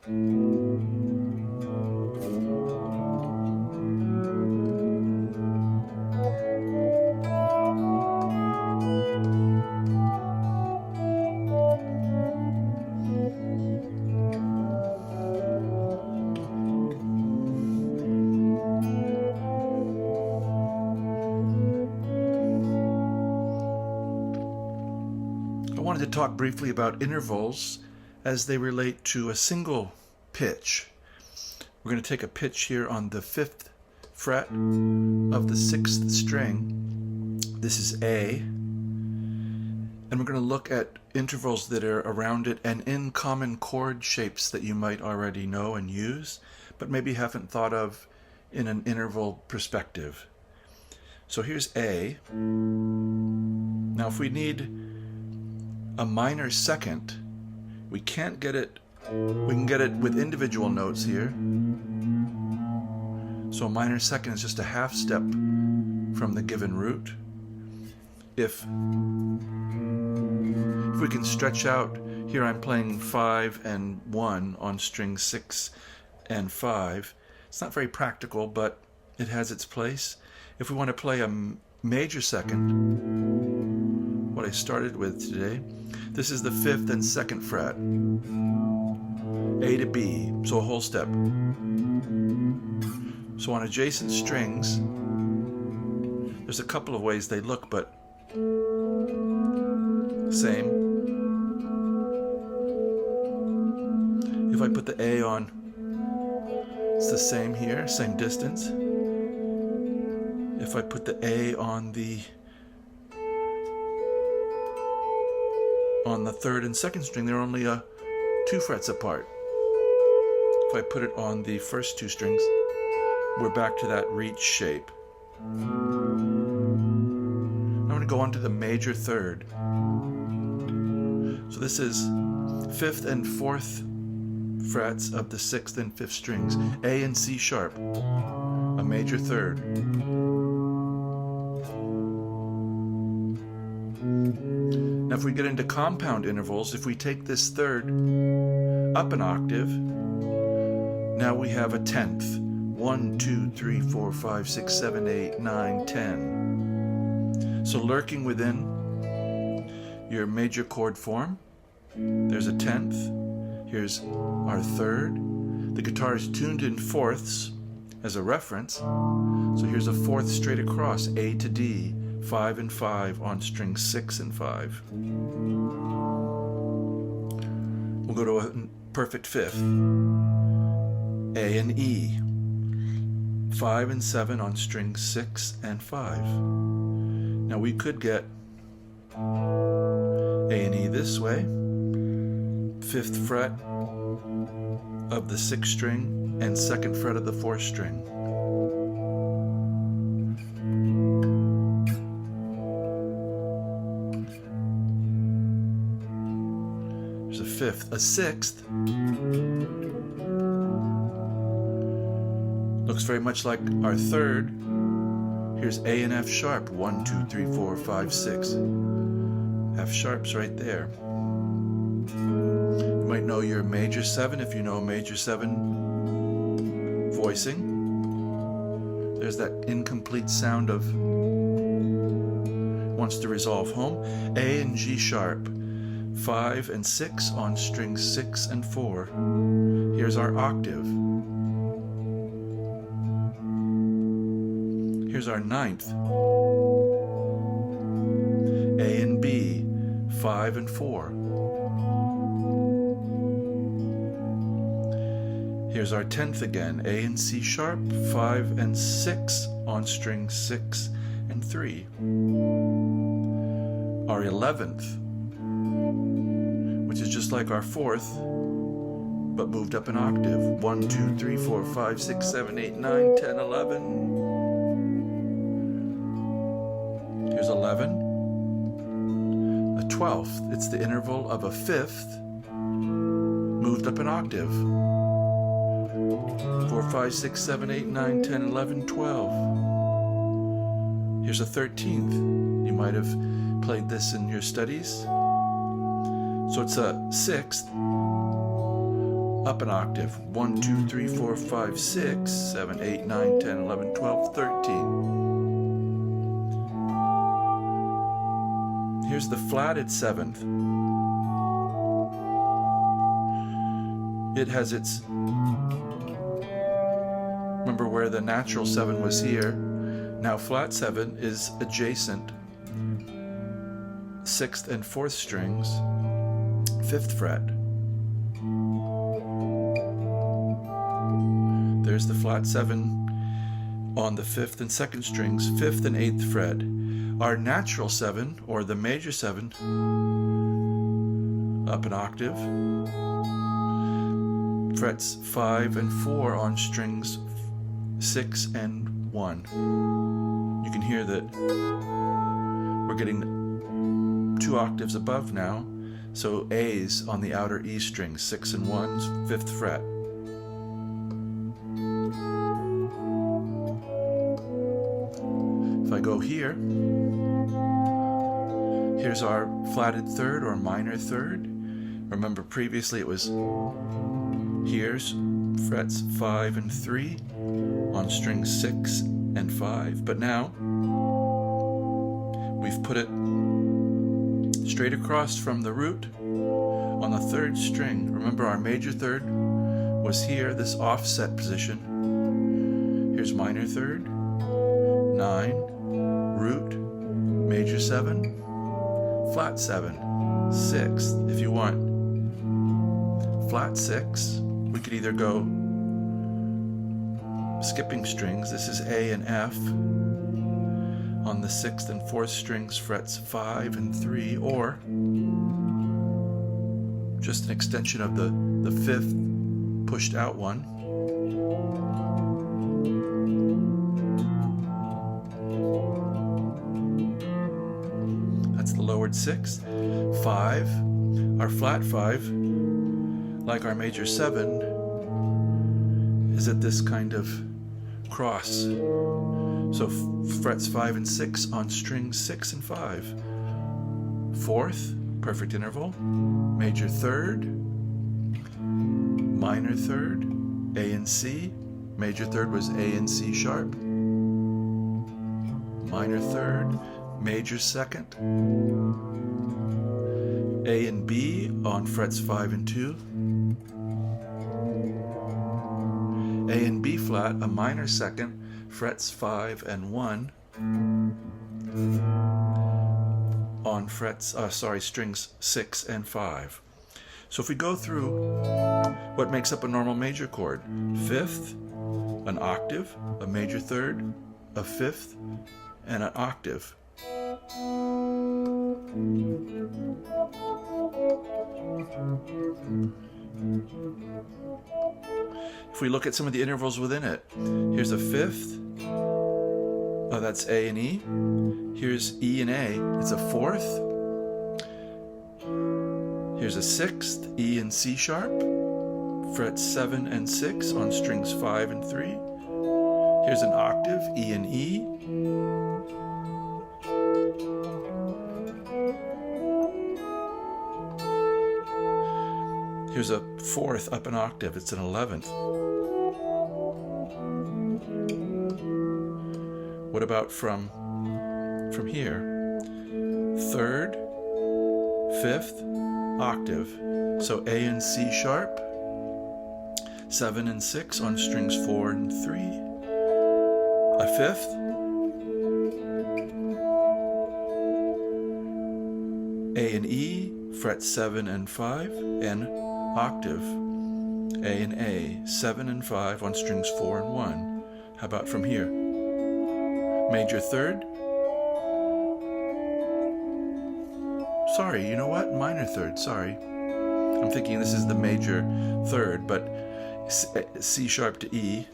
I wanted to talk briefly about intervals as they relate to a single pitch. We're going to take a pitch here on the 5th fret of the 6th string. This is A. And we're going to look at intervals that are around it and in common chord shapes that you might already know and use, but maybe haven't thought of in an interval perspective. So here's A. Now if we need a minor second, we can't get it, we can get it with individual notes here. So a minor second is just a half step from the given root. If we can stretch out, here I'm playing 5 and 1 on string 6 and 5. It's not very practical, but it has its place. If we want to play a major second, what I started with today, this is the 5th and 2nd fret, A to B, so a whole step. So on adjacent strings, there's a couple of ways they look, but same. If I put the A on, it's the same here, same distance. If I put the A on the 3rd and 2nd string, they're only 2 frets apart. If I put it on the first 2 strings, we're back to that reach shape. I'm going to go on to the major 3rd. So this is 5th and 4th frets of the 6th and 5th strings, A and C sharp, a major 3rd. Now if we get into compound intervals, if we take this 3rd up an octave, now we have a 10th. 1, 2, 3, 4, 5, 6, 7, 8, 9, 10. So lurking within your major chord form, there's a 10th. Here's our 3rd. The guitar is tuned in fourths as a reference. So here's a 4th straight across, A to D, 5 and 5 on string 6 and 5. We'll go to a perfect 5th, A and E, 5 and 7 on string 6 and 5. Now we could get A and E this way, 5th fret of the 6th string and 2nd fret of the 4th string. There's a 5th, a 6th. Looks very much like our 3rd. Here's A and F sharp, 1, 2, 3, 4, 5, 6. F sharp's right there. You might know your major 7 if you know major 7 voicing. There's that incomplete sound of wants to resolve home. A and G sharp, 5 and 6 on string 6 and 4. Here's our octave. Here's our 9th. A and B, 5 and 4. Here's our 10th again, A and C sharp, 5 and 6 on string 6 and 3. Our 11th, which is just like our 4th, but moved up an octave. 1, 2, 3, 4, 5, 6, 7, 8, 9, 10, 11. Here's 11. A 12th, it's the interval of a 5th, moved up an octave. 4, 5, 6, 7, 8, 9, 10, 11, 12. Here's a 13th. You might have played this in your studies. So it's a 6th, up an octave. 1, 2, 3, 4, 5, 6, 7, 8, 9, 10, 11, 12, 13. Here's the flatted 7th. It has its, remember where the natural 7 was here. Now flat 7 is adjacent 6th and 4th strings, 5th fret. There's the flat 7 on the 5th and 2nd strings, 5th and 8th fret. Our natural 7, or the major 7, up an octave, frets 5 and 4 on strings 6 and 1. You can hear that we're getting 2 octaves above now, so A's on the outer E string, 6 and 1's 5th fret. If I go here, here's our flatted 3rd or minor 3rd. Remember previously it was here's frets 5 and 3 on strings 6 and 5, but now we've put it straight across from the root on the 3rd string. Remember our major 3rd was here, this offset position. Here's minor 3rd, 9, root, major 7, flat 7, 6th. If you want flat 6, we could either go skipping strings. This is A and F. On the 6th and 4th strings, frets 5 and 3, or just an extension of the 5th pushed out one. That's the lowered 6th. 5, our flat 5, like our major 7, is at this kind of cross. So frets 5 and 6 on strings 6 and 5. 4th, perfect interval. Major 3rd, minor 3rd, A and C. Major 3rd was A and C sharp. Minor 3rd, major 2nd. A and B on frets 5 and 2. A and B flat, a minor 2nd, frets 5 and 1 on frets, strings 6 and 5. So if we go through what makes up a normal major chord, 5th, an octave, a major 3rd, a 5th, and an octave. If we look at some of the intervals within it, here's a 5th, oh, that's A and E. Here's E and A, it's a 4th. Here's a 6th, E and C sharp, frets 7 and 6 on strings 5 and 3. Here's an octave, E and E. Here's a 4th up an octave, it's an 11th. What about from here? 3rd, 5th, octave. So A and C sharp, 7 and 6 on strings 4 and 3. A 5th, A and E, fret 7 and 5, and octave, A and A, 7 and 5 on strings 4 and 1. How about from here? Major 3rd. Sorry, you know what? Minor 3rd, sorry. I'm thinking this is the major 3rd, but C sharp to E,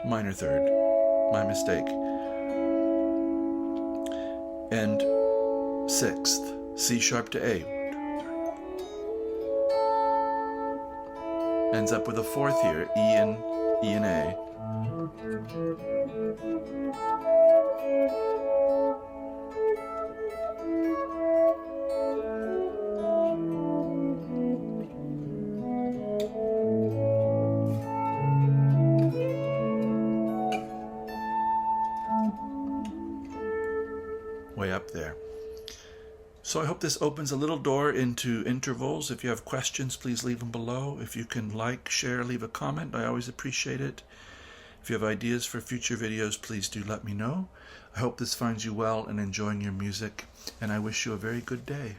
minor 3rd. My mistake. And 6th, C sharp to A. Ends up with a 4th here, E and A. way up there. So I hope this opens a little door into intervals. If you have questions, please leave them below. If you can like, share, leave a comment, I always appreciate it. If you have ideas for future videos, please do let me know. I hope this finds you well and enjoying your music, and I wish you a very good day.